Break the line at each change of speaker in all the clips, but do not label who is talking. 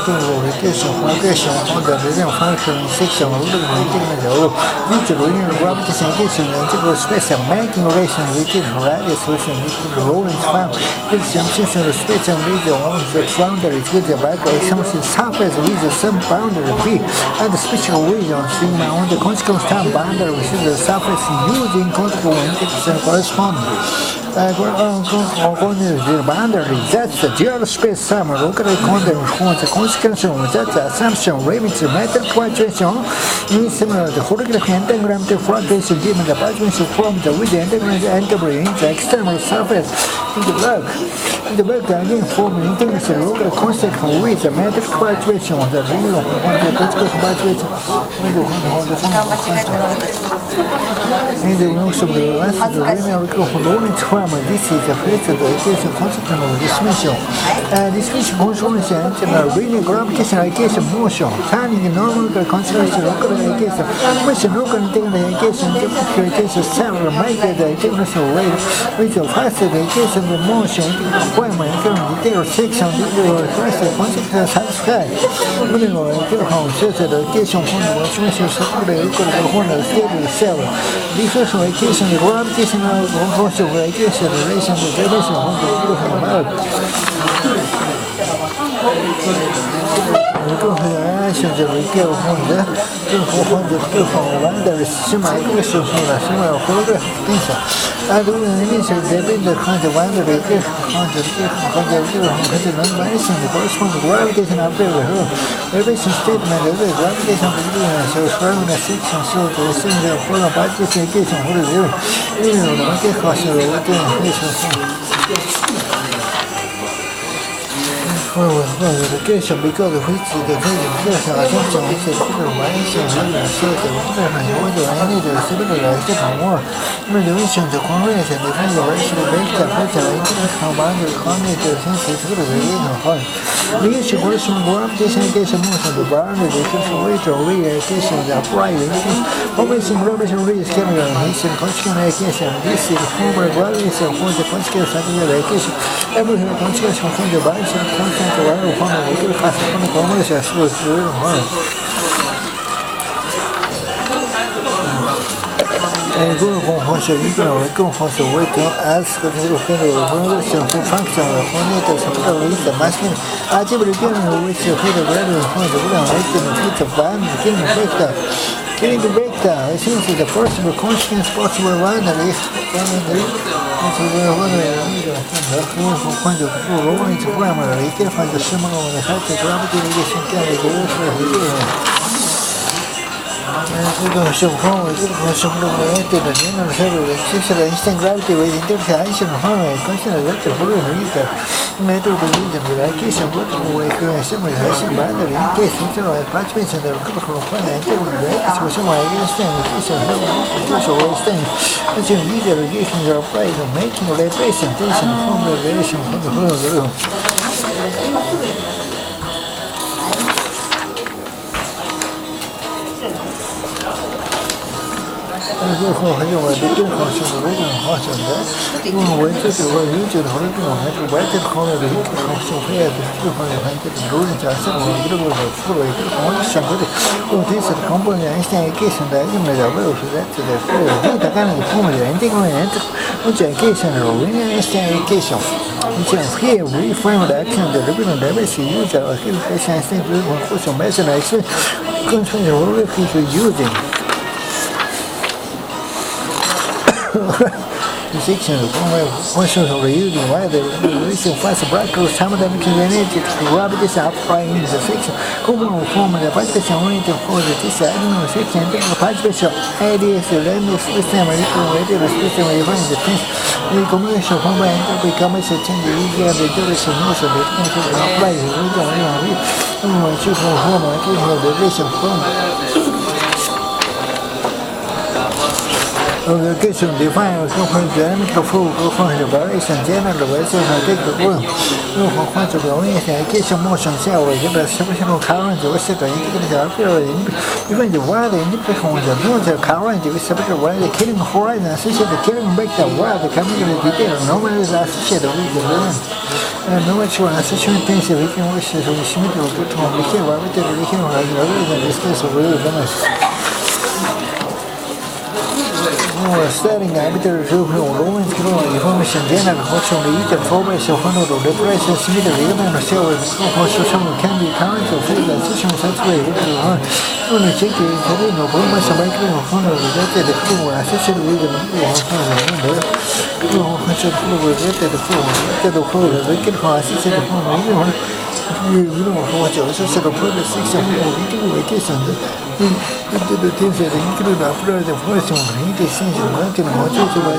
Rotation, migration, modernization, function, section, mutual gravitation, integral space, making relation, radius, rolling span, junction, space and region on the boundaries with the vibration surface with some boundary B and the spatial region seen on the consequence time boundary with the surface using consequence integration corresponding. Boundary, that's the dual space sum, locally the consequence of that assumption, limits metal fluctuation, is similar to holographic entangram to fluctuation given the particles from the with the entangram in the external surface in the work. In the work, again, form integration local concept with the metal fluctuation of the real of the particle fluctuation. In the notion of the last of the linear form, this is the first of the equation consequence of this mission. This mission controls the linear gravitational equation motion, turning the normal consequence of local equation, which local integral equation, the equation several make the integration rate with the first equation of motion, requirement, integral section, the first consequence satisfied. Middle integral says the equation from the transmission separately equal to the stable cell. Differential equation, the gravitational function of equation relation to the relation of the beautiful mode. There is similar equation for the similar holographic tensor. And the initial depends on the boundary on the non-variation corresponds to gravitation of the elevation statement of the gravitation shows from the section shows the single form partition equation for the zero. Even the market cost of the equation because of which the assumption is the variation shows the any the similar more. Relation to correlation defines the ratio vector integral boundary coordinate since it's good as a reason for it. Reach corresponding gravitation equation motion the boundary differential rate or re-equation the applied equation formation gravitation rate scalar equation consequence equation. This is the formal gravitation for the consequence of the equation. Every consequence from the variation constant to one from the equal fast from the formation shows the real one. And go from function equal recon function weight as the function of the machine. Algebra given which you put a value from the ground rate and put a band killing vector. Killing the vector, I think the possible consequence possible one is point of rolling to grammar. You can find the similar on the height of gravity negation can instant gravity with interpretation of consider that the full method of region with location with simulation boundary in case internal attachments and the critical point and some extent which is either relations are applied to making representation from the relation from the whole room. Therefore, I know I did function the original function that when we took the region original had to write it for the function here the ruling to accept the individual full condition with this component Einstein equation that you may have that the data can form the integral which equation is linear Einstein equation. Which is here we frame the action the original dimension user or Einstein function measure action constraint rule using. The section of functions of using why the relation fast black hole thermodynamic energy to gravitation applying in the section. Common form the partition oriented for the diagonal section and the partition ideas the random system and equal radial system even the things. The combination form by entropy combination change the easier the direction motion that can apply the region choose form the relation form. location define a dynamic full variation general version take the room. Location motion shell with the exceptional current was set even the wild independent the current is separate while the killing horizon associated the killing break the wild the chemical detail normally is associated with the wind. And no much one associated things we can wish to symmetrical to became rabbit we can have this case of real Venice. Studying arbitrary Romans information general function the formation of the depression similar element of cell can be current of position such way only check the information by related the flow associated with the we don't watch also set up the 6 of vacation. The things that include after the first one, he is saying, I can watch it by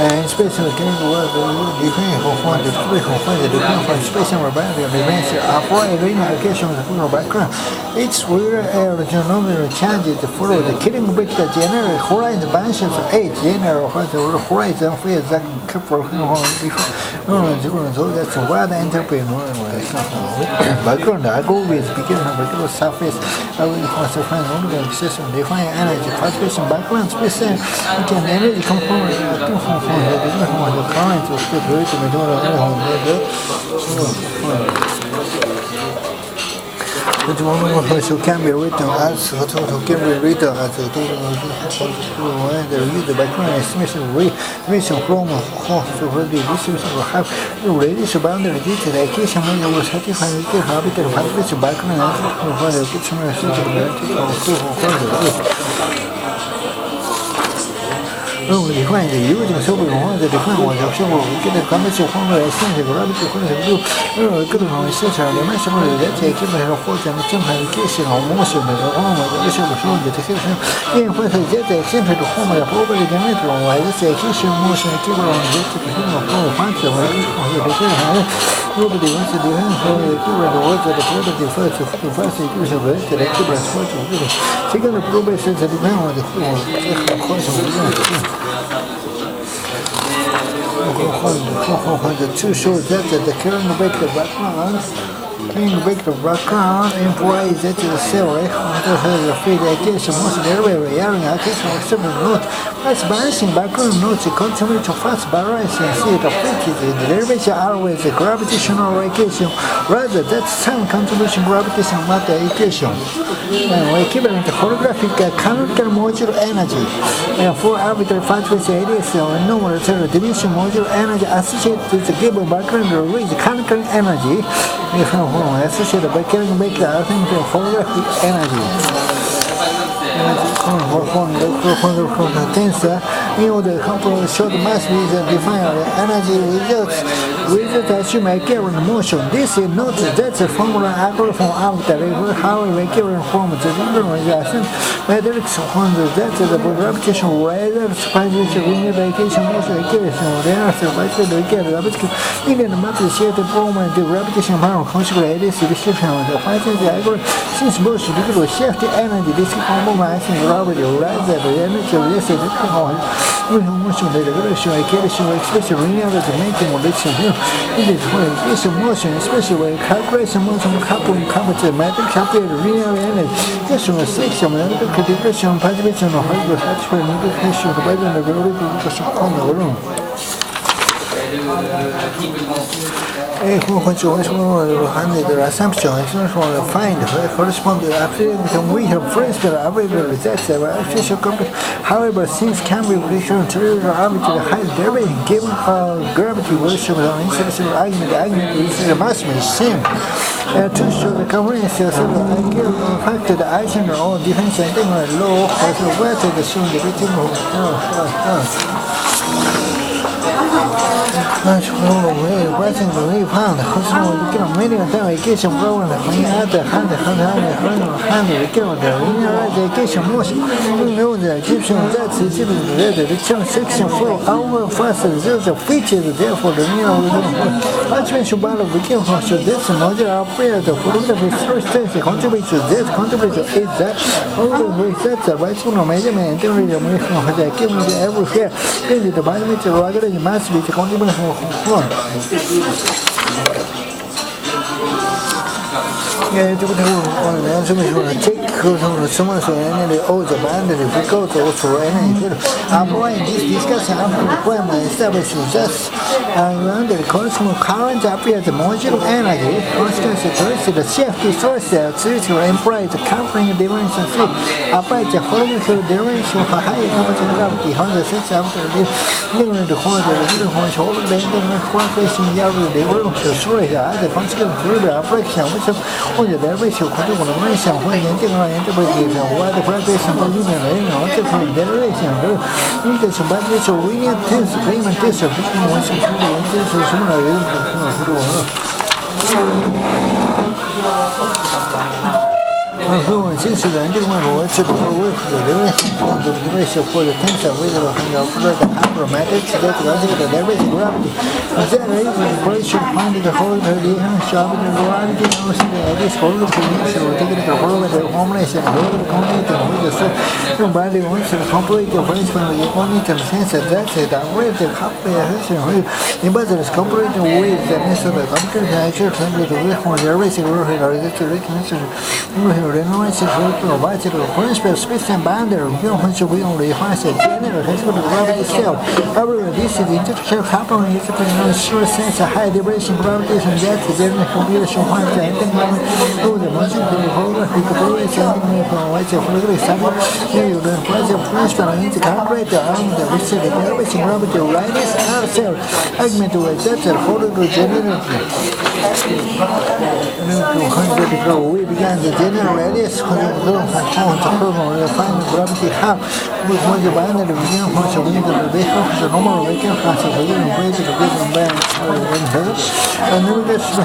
and especially can work different for the different special variety of events for a relocation of the background. Each rear genomic changes follow the killing break the general horizon branches of 8 general horizon fields that couple before so that's why the entrepreneur background I go with beginning of the surface I will find only access and define energy participation background space you can energy component the current of the can be written as can be written as the background estimation mission from the distribution will have radius boundary detail location will satisfy the habitat participation background and for the define the using so we want the define what the show we get the commercial formula essential gravity good essential dimension that take a force and simplification of motion the home of the issue of the decision in what is the example of home of over the diameter why this execution motion equivalent to the function of the decision nobody wants to do anything for the words of the property first execution of the equivalent force of the second probation is the demand on the course of the to show that the current break the background implies that the cell the feed location most everywhere area location except note as balancing background notes contribute to fast balancing see the fixes in the derivation always a gravitational location rather that some contribution gravitational matter equation equivalent to holographic canonical modular energy for arbitrary frequency areas and normal dimension modular energy associated with the given background with canonical energy associated by carrying back the holographic energy. Tensor in order to control short mass with define energy results with assume equivalent motion. This is not that the formula algorithm arbitrary, however equivalent form the generalization matrix on that the gravitational results finds linear vacation motion equation reactive by the gravitational in the matrix the form and the gravitational power considered this description of the function the algorithm since both degree shift energy this compromising gravity rather the energy of this motion the regulation equation expression linear the making relation in this way this motion especially calculation motion coupling comparative matrix calculate linear energy this was section and the depression participation of hydro satisfied indication by the gravity on the room the assumption find correspond to the weight of principle available that's official company. However, things can be returned to the arbitrary height derivation given gravity version of the insertion argument is the maximum same. To show the convenience of the factor the action or difference and low for the weight of the shown the Pressing the way found the hospital to get a million vacation program when you had the hand the vacation motion. You know the Egyptian that's the return section for our first there's a feature therefore the Archbishop Battle became so this modular prayer the photography first stage contributes to this contribution is that all the resets the right from measurement and the everywhere in the biology rather than mass with the contribution Yeah, to check someone so any all the band because also any applying this discussion requirement established just under the cosmic current appears the modular energy consequence the safety source to employ the company dimension apply the following dimension for high temperature gravity 106 after the或者在维修或者我们想会研究啊研究不给上我的不然对什么里面来然后这可以在这想着你的什么维修维念电视可以嘛电视不是我想说的电视什么来源或者我真是人这个我这个我这个小伙子天生为这个很要不知道的还不买得起的这个在为这个这样一个我去看这个好的地方下面的我这个我现在这手里头是我这个好的我们来想我这个工地的或者是用把这个我是好不一个分析的工地的现在在的我这个好的还是会你把这个搞不了我也在那时候咱们这还是很多的我这为这个我还是这个可能是因为人们是说这个把这个 principal space and boundary 用很少用的话是 general 还是这个 gravity cell however this is interface happening is a sure sense of high vibration gravitation that is there in the computer show one thing都的模型的和一个不会像那个而且或者是啥也有的或者 principal in the calculate on the which the vibration gravity radius are cell argument with that for the general we began the general radius for the find gravity how we want to bind the beginning for the wind of the the normal vacuum class of the way to the big band in her and then this the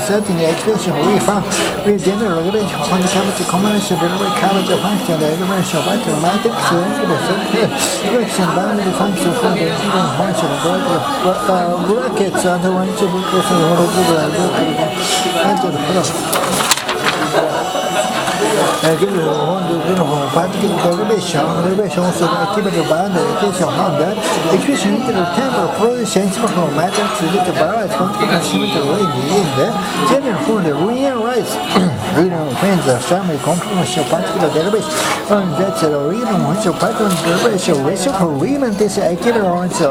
setting the expression we found we general regulation for the cavity combination of the cavity function the dimension of automatic direction boundary function for the function of brackets and the one to be这个我们这种把这个特别小是基本上把那个小号的，其实这个 temper pro 先基本上买的直接就把它从这个前面就为你的，接着后的 realize 这种片子上面控制小把这个特别，在这个这种小把这个特别小维修和 remnant 这些 equivalent 就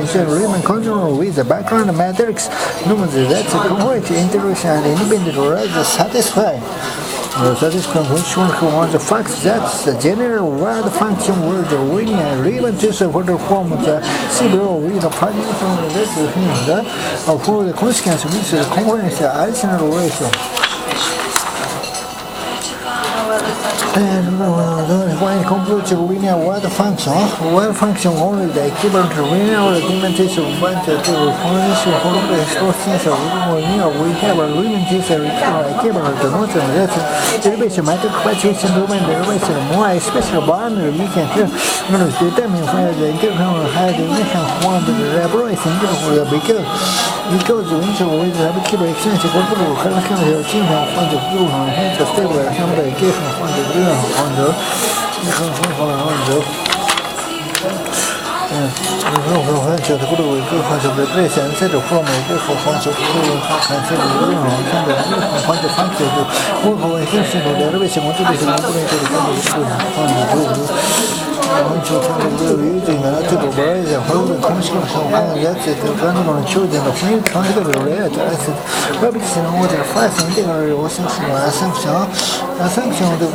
一些 remnant control with the background matrix， 那么在这个 complete integration independent rise satisfy。Satisfying which one who wants the facts that's the general word function word the winning and even to for the form of the CBO with the party from the rest of the for the consequence which the components additional ratio. And when it comes to linear word function only the equivalent to linear implementation of one to foundation for the sources of linear we have a limitation equivalent to notion that derivation matrix fluctuation domain derivation more special boundary we can determine where the integral has the mission form the elaboration because the winter with the keeper extension of the collection of the from the blue and the stable from the gift from the blue on the这个不一个方式的对现在的方面一个方式看这个内容现在一个方式方式就我和就是的为什么这个是不能这个方面就我们就从这个语境啊这个玩意儿或者空气上好像也这个反正秋天的风看这个流来这是我比起我这发现这个我想是我想的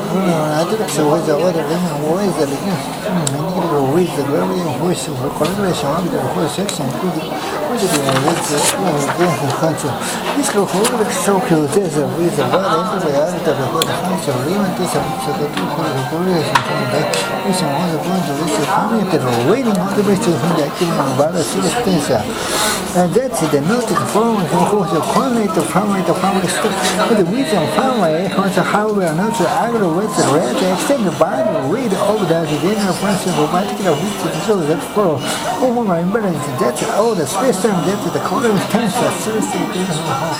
这个是我在我的人我也在里面这个位置我也会是我可能在想这个或者想我这个位置我很看重你这个和这个手表这是位置我连这个也是特别或者很小因为这些这个都会有个热性的你想我是 point which is permitted or waiting motivation from the activity of various substances. And that's the noted form of coordinate the family step with the vision family, which however not to agree with the red extended by the read of the general principle particular which is so that for overall imbalance that's all the space time that the current tensor seriously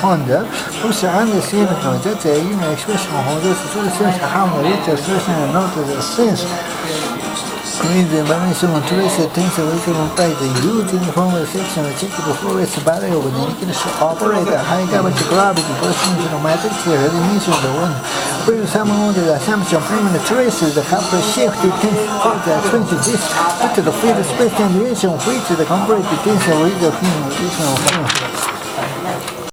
Honda, which are understood that the human expression of this solution how which expression and not the sense. With the dimension of trace tensor we can apply the using formula section of check before its value of the indicator to operate a high gravity portion of matrix here the dimension of the one. When someone the assumption from the traces the couple shift it can cause the expensive this to the field space and dimension which the complete tensor with the human